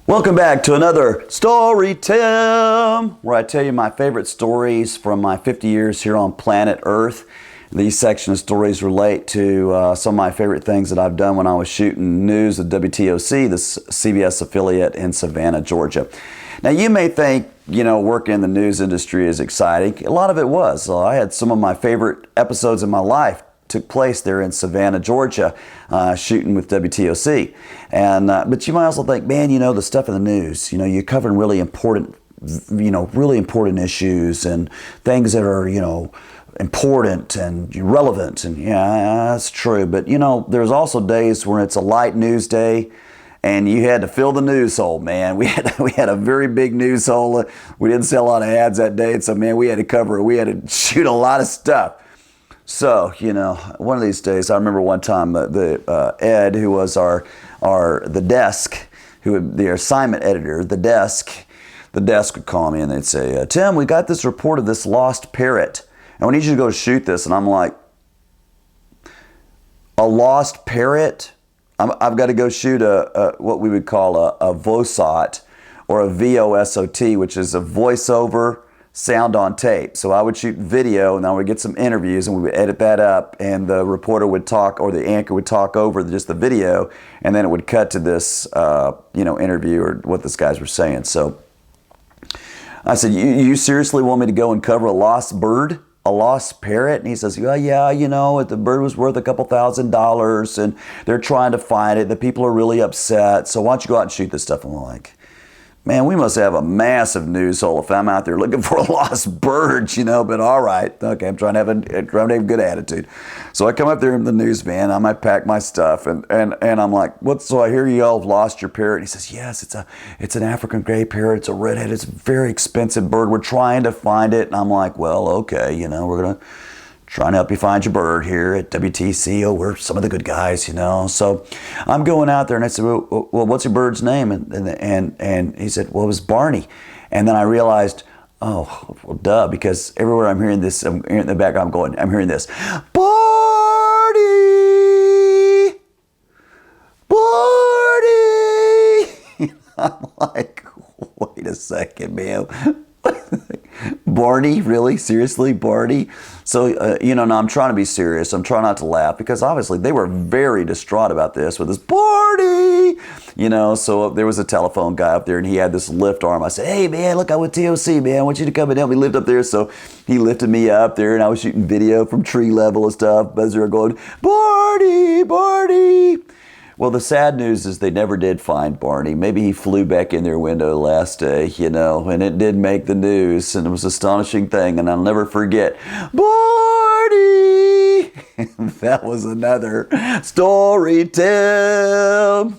Welcome back to another Story Time, where I tell you my favorite stories from my 50 years here on planet Earth. These section of stories relate to some of my favorite things that I've done when I was shooting news at WTOC, the CBS affiliate in Savannah, Georgia. Now, you may think, working in the news industry is exciting. A lot of it was. I had some of my favorite episodes in my life took place there in Savannah, Georgia, shooting with WTOC. But you might also think, man, the stuff in the news, you're covering really important issues and things that are, important and relevant. And yeah, that's true. But, there's also days when it's a light news day and you had to fill the news hole, man. We had a very big news hole. We didn't sell a lot of ads that day. And so, man, we had to cover it. We had to shoot a lot of stuff. So, one of these days, I remember one time Ed, who was the desk, the assignment editor, the desk would call me and they'd say, Tim, we got this report of this lost parrot, and we need you to go shoot this. And I'm like, a lost parrot? I've got to go shoot what we would call a VOSOT, or a VOSOT, which is a voiceover sound on tape. So I would shoot video and I would get some interviews and we would edit that up, and the reporter would talk, or the anchor would talk over just the video, and then it would cut to this interview or what these guys were saying. So I said, you seriously want me to go and cover a lost bird, a lost parrot? And he says, well, yeah, the bird was worth a couple $1,000s and they're trying to find it. The people are really upset. So why don't you go out and shoot this stuff? And I'm like, man, we must have a massive news hole if I'm out there looking for a lost bird, but all right. Okay, I'm trying to have a good attitude. So I come up there in the news van, I might pack my stuff, and I'm like, so I hear you all have lost your parrot. And he says, yes, it's an African gray parrot. It's a redhead. It's a very expensive bird. We're trying to find it. And I'm like, well, okay, we're going to trying to help you find your bird here at WTC. Oh, we're some of the good guys, So I'm going out there and I said, well, what's your bird's name? And he said, well, it was Barney. And then I realized, oh, well, duh, because everywhere I'm hearing this, I'm in the background, I'm hearing this, Barney, Barney. I'm like, wait a second, man. Barney, really? Seriously, Barney? So, now I'm trying to be serious. I'm trying not to laugh because obviously they were very distraught about this with this Barney, so there was a telephone guy up there and he had this lift arm. I said, hey, man, look, I'm with TOC, man. I want you to come and help me lift up there. So he lifted me up there and I was shooting video from tree level and stuff. Buzz are going, Barney, Barney. Well, the sad news is they never did find Barney. Maybe he flew back in their window the last day, and it did make the news, and it was an astonishing thing, and I'll never forget, Barney! That was another story, Tim.